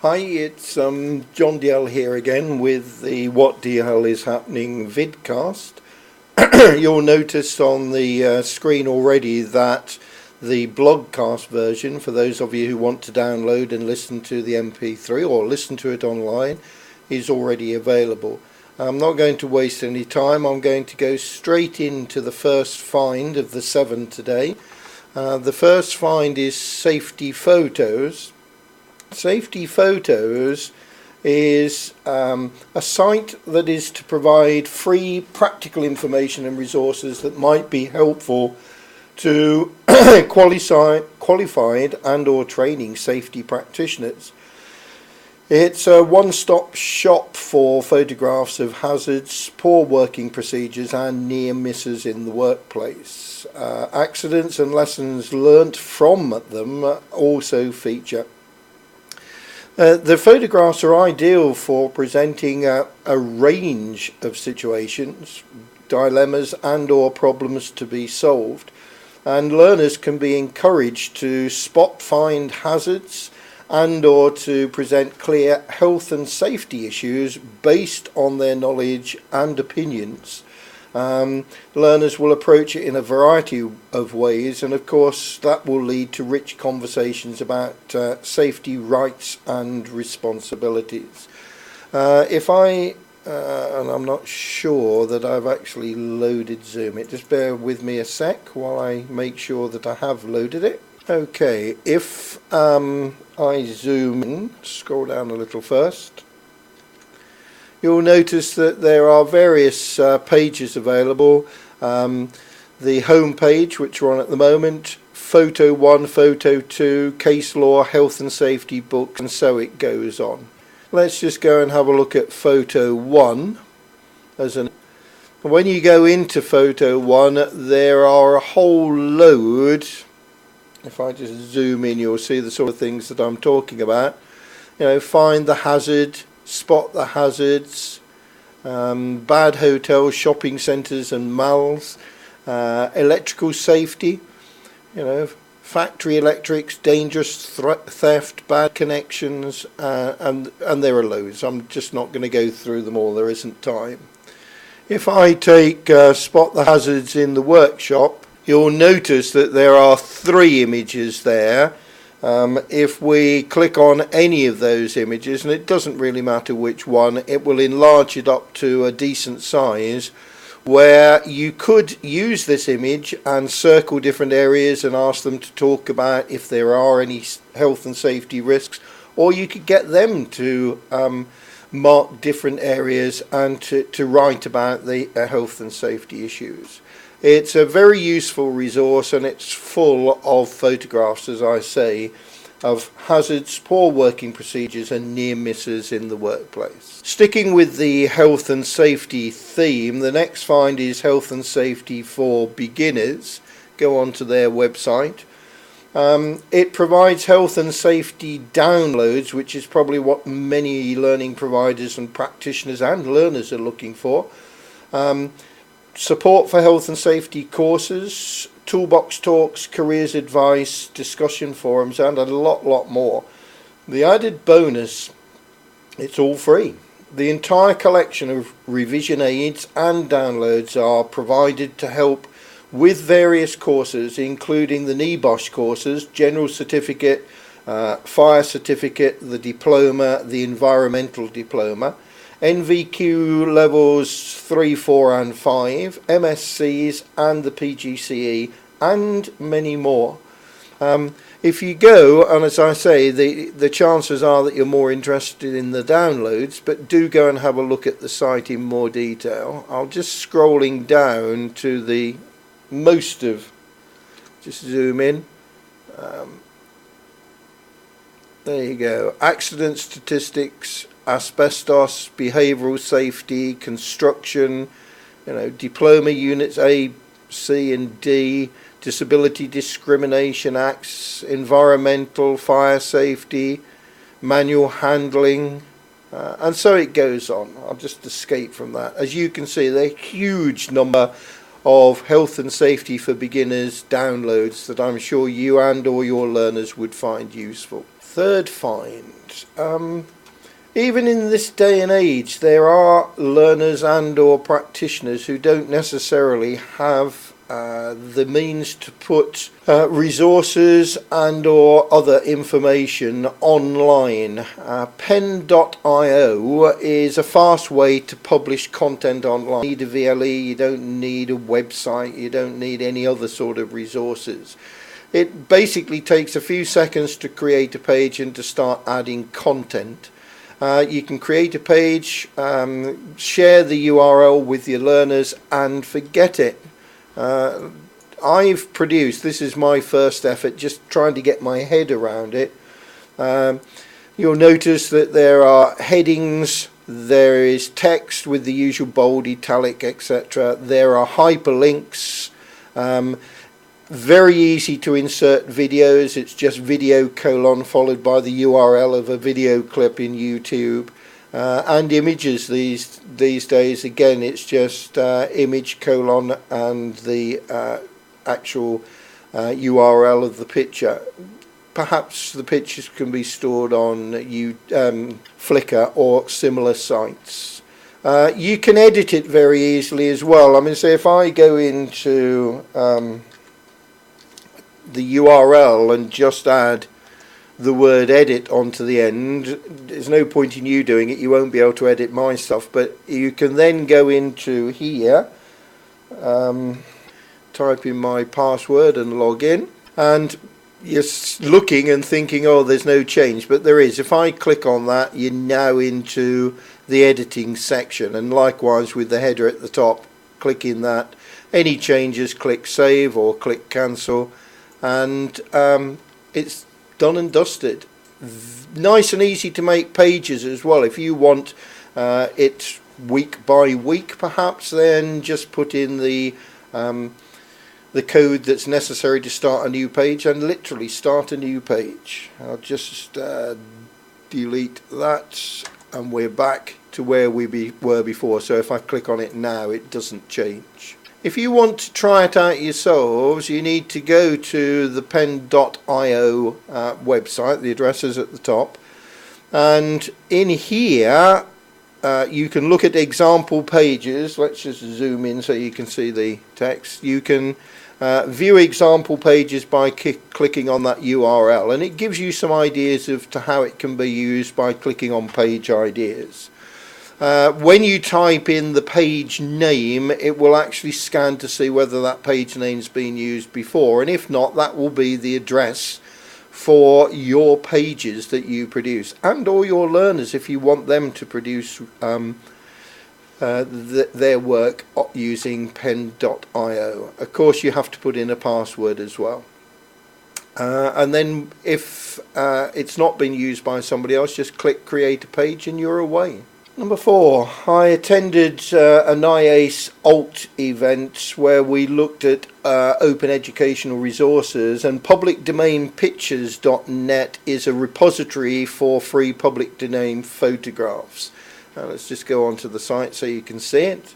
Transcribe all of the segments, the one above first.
Hi, it's John Dalziel here again with the What the Hell is Happening vidcast. You'll notice on the screen already that the blogcast version, for those of you who want to download and listen to the MP3 or listen to it online, is already available. I'm not going to waste any time. I'm going to go straight into the first find of the 7 today. The first find is SafetyPhotos. SafetyPhotos is a site that is to provide free practical information and resources that might be helpful to qualified and or training safety practitioners. It's a one-stop shop for photographs of hazards, poor working procedures and near misses in the workplace. Accidents and lessons learnt from them also feature. The photographs are ideal for presenting a range of situations, dilemmas and or problems to be solved, and learners can be encouraged to spot find hazards and or to present clear health and safety issues based on their knowledge and opinions. Learners will approach it in a variety of ways, and of course that will lead to rich conversations about safety rights and responsibilities. And I'm not sure that I've actually loaded Zoom. Just bear with me a sec while I make sure that I have loaded it. Okay, if I zoom in, scroll down a little first, you'll notice that there are various pages available. The home page, which we're on at the moment, Photo 1, Photo 2, Case Law, Health and Safety Books, and so it goes on. Let's just go and have a look at Photo 1. When you go into Photo 1, there are a whole load. If I just zoom in, you'll see the sort of things that I'm talking about. Find the hazard, spot the hazards, bad hotels, shopping centres and malls, electrical safety, factory electrics, dangerous theft, bad connections, and there are loads. I'm just not going to go through them all, there isn't time. If I take spot the hazards in the workshop, you'll notice that there are 3 images there. If we click on any of those images, and it doesn't really matter which one, it will enlarge it up to a decent size where you could use this image and circle different areas and ask them to talk about if there are any health and safety risks, or you could get them to mark different areas and to write about the health and safety issues. It's a very useful resource, and it's full of photographs, as I say, of hazards, poor working procedures and near misses in the workplace. Sticking with the health and safety theme, the next find is Health and Safety for Beginners. Go on to their website. It provides health and safety downloads, which is probably what many learning providers and practitioners and learners are looking for. Support for health and safety courses, toolbox talks, careers advice, discussion forums, and a lot more. The added bonus, it's all free. The entire collection of revision aids and downloads are provided to help with various courses, including the NEBOSH courses, General Certificate, Fire Certificate, the Diploma, the Environmental Diploma, NVQ levels 3, 4 and 5, MSCs and the PGCE, and many more. If you go, and as I say, the chances are that you're more interested in the downloads, but do go and have a look at the site in more detail. I'll just scrolling down to the just zoom in. There you go. Accident statistics, asbestos, behavioural safety, construction, diploma units A, C and D, disability discrimination acts, environmental, fire safety, manual handling, and so it goes on. I'll just escape from that. As you can see, there are a huge number of health and safety for beginners downloads that I'm sure you and or your learners would find useful. third find. Even in this day and age, there are learners and or practitioners who don't necessarily have the means to put resources and or other information online. Pen.io is a fast way to publish content online. You don't need a VLE, you don't need a website, you don't need any other sort of resources. It basically takes a few seconds to create a page and to start adding content. You can create a page, share the URL with your learners and forget it. I've produced, this is my first effort, just trying to get my head around it. You'll notice that there are headings, there is text with the usual bold, italic, etc. There are hyperlinks, very easy to insert videos. It's just video : followed by the URL of a video clip in YouTube. And images these days, again, it's just image : and the actual URL of the picture. Perhaps the pictures can be stored on Flickr or similar sites. You can edit it very easily as well. I mean, say if I go into the URL and just add the word edit onto the end, there's no point in you doing it, you won't be able to edit my stuff, but you can then go into here, type in my password and log in, and you're looking and thinking, oh, there's no change, but there is. If I click on that, you're now into the editing section, and likewise with the header at the top, click in that. Any changes, click save or click cancel, and it's done and dusted. Nice and easy to make pages as well. If you want it week by week perhaps, then just put in the code that's necessary to start a new page and literally start a new page. I'll just delete that and we're back to where we were before. So if I click on it now, it doesn't change. If you want to try it out yourselves, you need to go to the pen.io website. The address is at the top, and in here you can look at example pages. Let's just zoom in so you can see the text. You can view example pages by clicking on that URL, and it gives you some ideas as to how it can be used by clicking on page ideas. When you type in the page name, it will actually scan to see whether that page name's been used before, and if not, that will be the address for your pages that you produce, and or your learners if you want them to produce their work using pen.io. Of course, you have to put in a password as well. And then if it's not been used by somebody else, just click create a page and you're away. Number 4, I attended an IACE Alt event where we looked at open educational resources, and publicdomainpictures.net is a repository for free public domain photographs. Now let's just go onto the site so you can see it.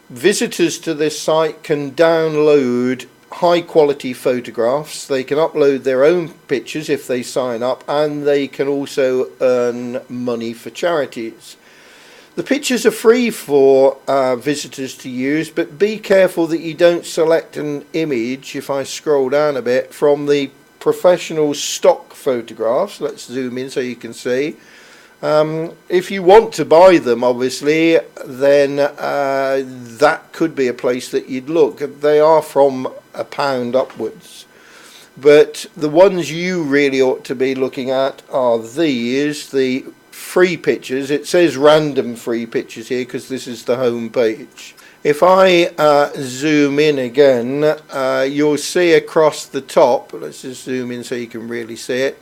Visitors to this site can download high quality photographs, they can upload their own pictures if they sign up, and they can also earn money for charities. The pictures are free for visitors to use, but be careful that you don't select an image, if I scroll down a bit, from the professional stock photographs. Let's zoom in so you can see. If you want to buy them, obviously, then that could be a place that you'd look. They are from £1 upwards, but the ones you really ought to be looking at are these, the free pictures. It says random free pictures here because this is the home page. If I zoom in again, you'll see across the top, let's just zoom in so you can really see it,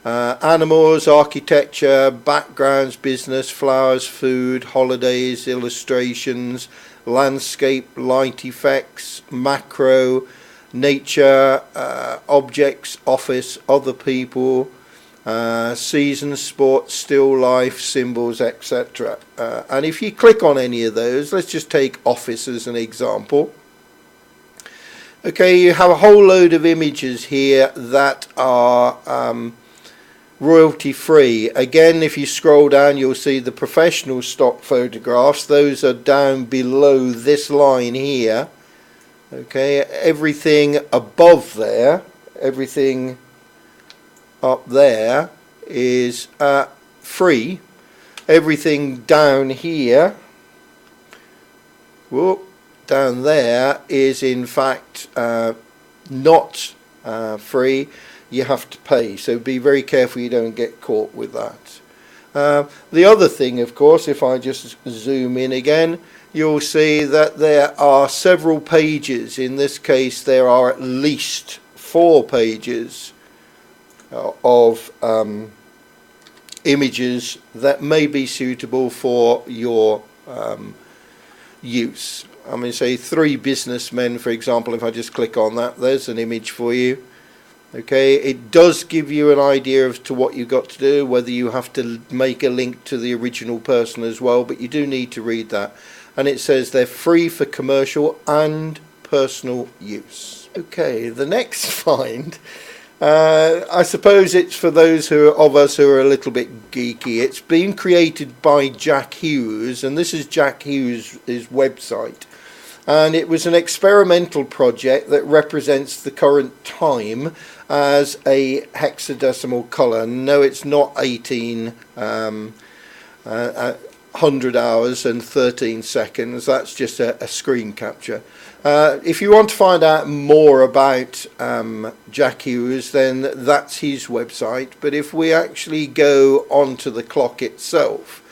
animals, architecture, backgrounds, business, flowers, food, holidays, illustrations, landscape, light effects, macro, nature, objects, office, other people, seasons, sports, still life, symbols, etc. And if you click on any of those, let's just take office as an example. Okay, you have a whole load of images here that are royalty free. Again, if you scroll down, you'll see the professional stock photographs. Those are down below this line here. Okay, everything above there, everything up there is free. Everything down here, whoop, down there is in fact not free. You have to pay, so be very careful you don't get caught with that. The other thing, of course, if I just zoom in again, you'll see that there are several pages. In this case, there are at least 4 pages of images that may be suitable for your use. I mean, say 3 businessmen, for example. If I just click on that, there's an image for you. Okay, it does give you an idea as to what you've got to do, whether you have to make a link to the original person as well, but you do need to read that. And it says they're free for commercial and personal use. Okay, the next find, I suppose it's for those of us who are a little bit geeky. It's been created by Jack Hughes, and this is Jack Hughes' website. And it was an experimental project that represents the current time as a hexadecimal colour. No, it's not 100 hours and 13 seconds. That's just a screen capture. If you want to find out more about Jack Hughes, then that's his website. But if we actually go onto the clock itself,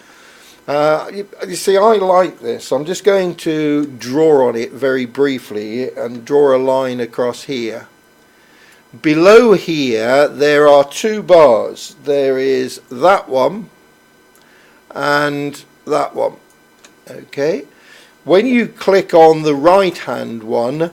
you see, I like this. I'm just going to draw on it very briefly and draw a line across here. Below here there are 2 bars. There is that one and that one. Okay, when you click on the right hand one,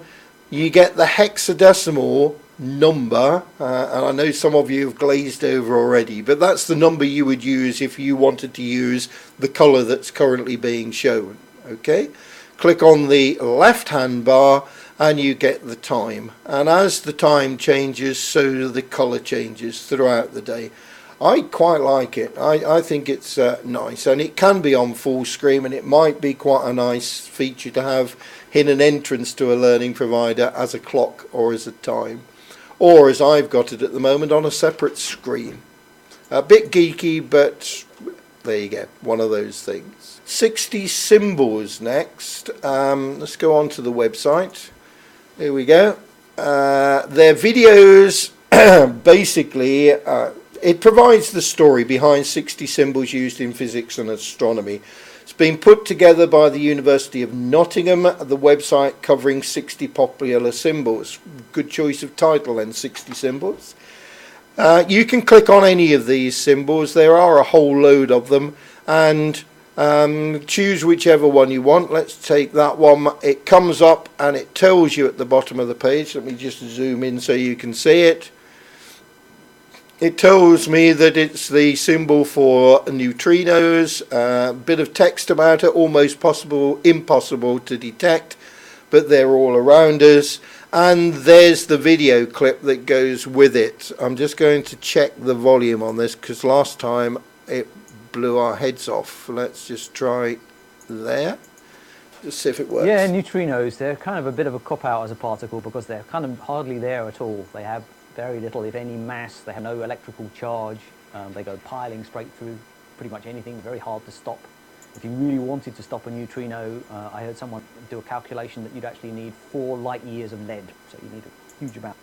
you get the hexadecimal number, and I know some of you have glazed over already, but that's the number you would use if you wanted to use the color that's currently being shown. Okay, click on the left hand bar and you get the time, and as the time changes, so the color changes throughout the day. I quite like it. I think it's nice, and it can be on full screen, and it might be quite a nice feature to have in an entrance to a learning provider as a clock or as a time, or as I've got it at the moment on a separate screen. A bit geeky, but there you go, one of those things. 60 symbols next. Let's go on to the website. Here we go. Their videos basically it provides the story behind 60 symbols used in physics and astronomy. It's been put together by the University of Nottingham, the website covering 60 popular symbols. Good choice of title then, 60 symbols. You can click on any of these symbols. There are a whole load of them, and choose whichever one you want. Let's take that one. It comes up and it tells you at the bottom of the page. Let me just zoom in so you can see it. It tells me that it's the symbol for neutrinos, a bit of text about it, almost impossible to detect, but they're all around us. And there's the video clip that goes with it. I'm just going to check the volume on this because last time it blew our heads off. Let's just try there. Just see if it works. Yeah, neutrinos, they're kind of a bit of a cop-out as a particle because they're kind of hardly there at all. They have very little, if any, mass. They have no electrical charge. They go piling straight through pretty much anything. Very hard to stop. If you really wanted to stop a neutrino, I heard someone do a calculation that you'd actually need 4 light years of lead. So you need a huge amount.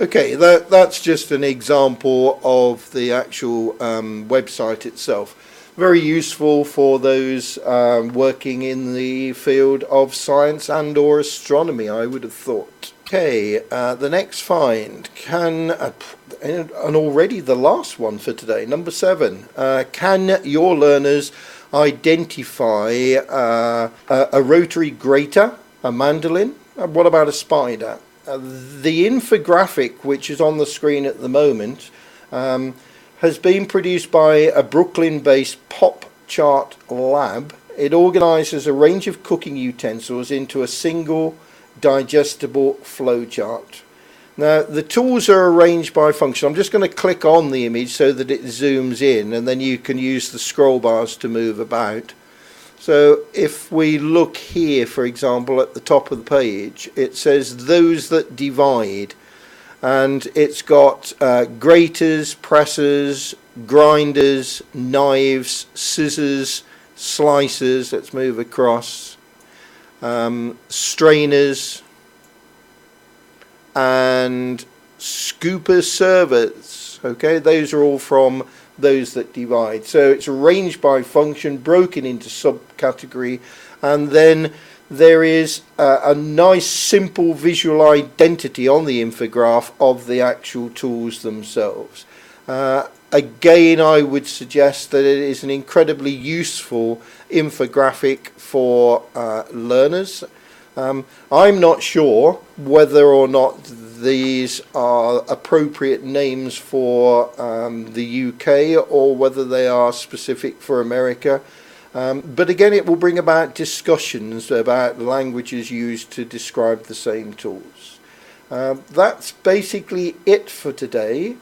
Okay, that's just an example of the actual website itself. Very useful for those working in the field of science and or astronomy, I would have thought. Okay, the next find, and already the last one for today, number 7. Can your learners identify a rotary grater, a mandolin? What about a spider? The infographic, which is on the screen at the moment, has been produced by a Brooklyn-based pop chart lab. It organises a range of cooking utensils into a single digestible flowchart. Now the tools are arranged by function. I'm just going to click on the image so that it zooms in, and then you can use the scroll bars to move about. So if we look here, for example, at the top of the page, it says those that divide, and it's got graters, pressers, grinders, knives, scissors, slicers, let's move across, strainers, and scooper servers. Okay, those are all from those that divide. So it's arranged by function, broken into subcategory, and then there is a nice simple visual identity on the infograph of the actual tools themselves. Again, I would suggest that it is an incredibly useful infographic for learners. I'm not sure whether or not these are appropriate names for the UK or whether they are specific for America. But again, it will bring about discussions about languages used to describe the same tools. That's basically it for today.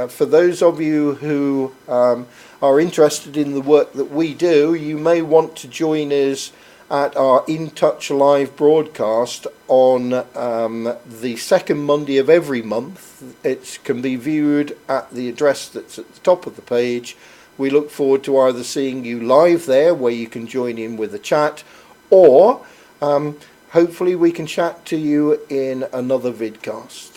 For those of you who are interested in the work that we do, you may want to join us at our In Touch live broadcast on the second Monday of every month. It can be viewed at the address that's at the top of the page. We look forward to either seeing you live there, where you can join in with a chat, or hopefully we can chat to you in another vidcast.